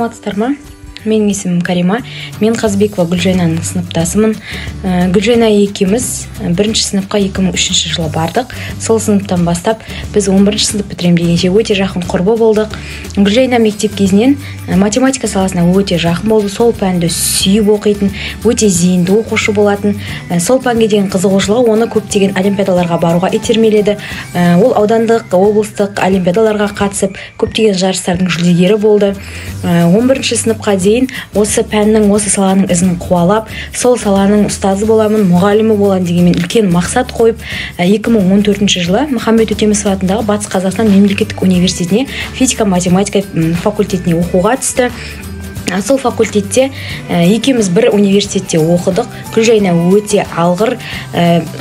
Саламатсыздар ма? Менің есімім Карима. Мен Қазбекова Гүлжайнаның сыныптасымын. Гүлжайна екеуміз 1-ші сыныпқа 2003 жылы бардық. Сол сыныптан бастап біз 11-ші сынып бітірем дегенше өте жақын құрбы болдық. Гүлжайна мектеп кезінен математика саласына өте жақын болды. Сол пәнді сүйіп оқитын, өте зейінді оқушы болатын. Сол пәнге деген қызығушылығы оны көптеген олимпиадаларға баруға итермеледі. Ол аудандық, облыстық олимпиадаларға қатысып, көптеген жарыстардың жүлдегері болды. 11-ші сыныпқа осы пәннің, осы саланың ізін қуалап, сол саланың ұстазы боламын, мұғалімі боламын дегенмен үлкен мақсат қойып, 2014 жылы Махамбет Өтемісов атындағы Батыс Қазақстан мемлекеттік университетіне физика-математика факультетіне оқуға түсті. Сол факультетте екеуміз бір университетте оқыдық. Гүлжайна өте алғыр,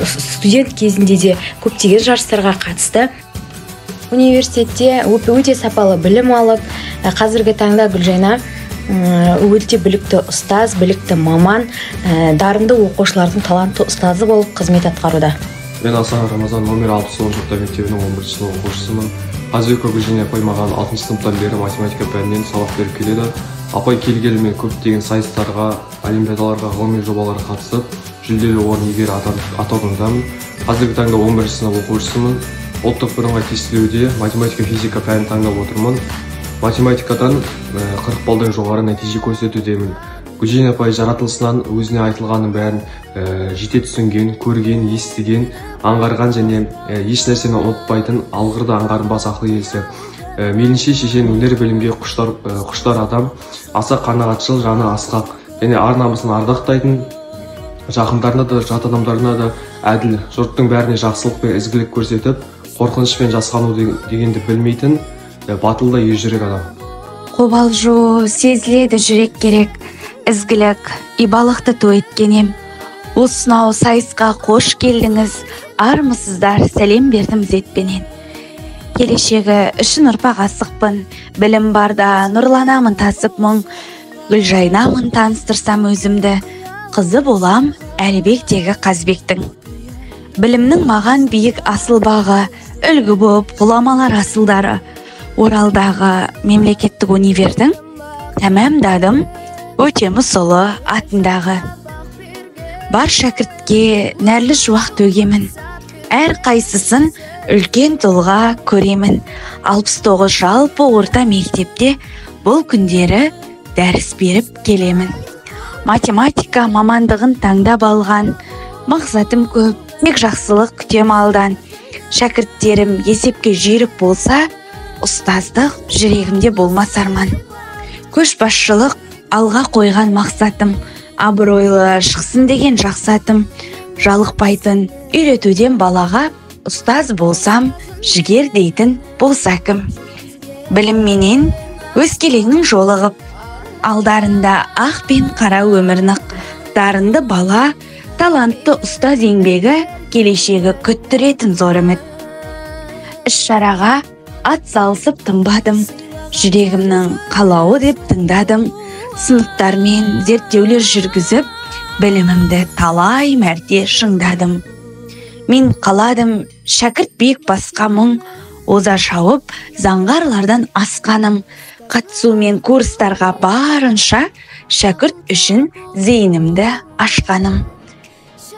студент кезінде де көптеген жарыстарға қатысты. Университетте өте сапалы білім алып, қазіргі таңда Гүлжайна өте білікті ұстаз, білікті маман, дарынды оқушылардың талантты ұстазы болып қызмет атқаруда. Мен Асан Рамазан номер 60 орта мектебінің 11-ші сынып оқушысымын. Қазбекова Гүлжайна апай маған 6-шы сыныптан бері математика пәнінен сабақ беріп келеді. Апай келгенімен көптеген сайыстарға, олимпиадаларға, ғылыми жобаларға қатысып, жүлделі орын иегері атағындамын. Қазіргі таңда 11-ші сынып оқушысымын. Ұлттық бірыңғай тестілеуде математика, физика пәнін таңдап отырмын. Математикадан 40 балдан жоғары нәтиже көрсетудемін. Гүлжайна апай жаратылысынан өзіне айтылғанын бәрін жете түсінген, көрген, естіген, аңғарған және еш нәрсені ұмытпайтын алғырды аңғарынбас ақыл иесі. Мейлінше шешен өнер білімге құштар адам, аса қанағатшыл, жаны асқақ және ар намысын ардақтайтын, жақындарына да, жат адамдарына да әділ, жұрттың бәріне жақсылық пен ізгілік көрсетіп, қорқыныш пен жасқану дегенді білмейтін, батылда ержүрек адам. Қобалжу, сезіледі жүрек керек, ізгілік, ибалықты той еткенем. Осынау сайысқа қош келдіңіз, армысыздар, сәлем бердім зетпенен. Келешегі үшін ұрпақ асықпын, білім барда нұрланамын тасып мұң. Гүлжайнамын таныстырсам өзімді, қызы болам Әлібектегі Қазбектің. Білімнің маған биік асыл бағы, үлгі боп ғұламалар асылдары. Оралдағы мемлекеттік универдің тәмамдадым Өтемісұлы атындағы. Бар шәкіртке нәрлі жуақ төгемін, әр қайсысын үлкен тұлға көремін. 69 жалпы орта мектепте бұл күндері дәріс беріп келемін. Математика мамандығын таңдап алған, мақсатым көп, тек жақсылық күтем алдан. Шәкірттерім есепке жүйрік болса, ұстаздық жүрегімде болмас арман. Көшбасшылық алға қойған мақсатым, абыройлы шықсын деген жақсатым. Жалықпайтын үйретуден балаға, ұстаз болсам жігер дейтін болса кім. Білімменен өскелеңнің жолығып, алдарында ақ пен қара өмір нық. Дарынды бала, талантты ұстаз еңбегі, келешегі күттіретін зор үміт. Іс-шараға ат салысып тынбадым, жүрегімнің қалауы деп тыңдадым. Сыныптармен зерттеулер жүргізіп, білімімді талай мәрте шыңдадым. Мен қаладым шәкірт биік басқа мұң, оза шауып заңғарлардан асқаным. Қатысумен курстарға барынша шәкірт үшін зейінімді ашқаным.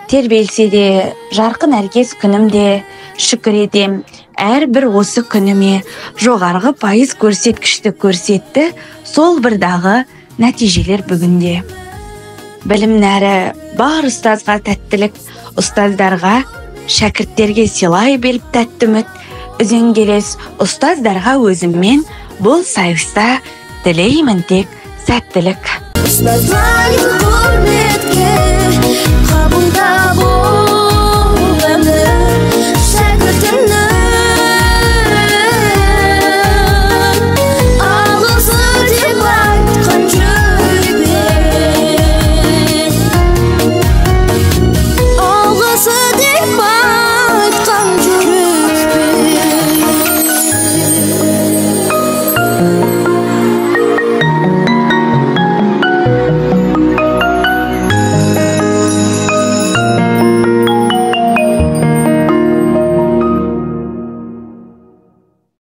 Тербелсе де жарқын әркез күнімде, шүкір етем әрбір осы күніме. Жоғарғы пайыз көрсеткішті көрсетті сол бірдағы нәтижелер бүгінде. Білім нәрі бар ұстазға тәттілік, ұстаздарға, шәкірттерге сыйлай беріп тәтті үміт. Үзеңгелес ұстаздарға өзіммен бұл сайыста тілеймін тек сәттілік.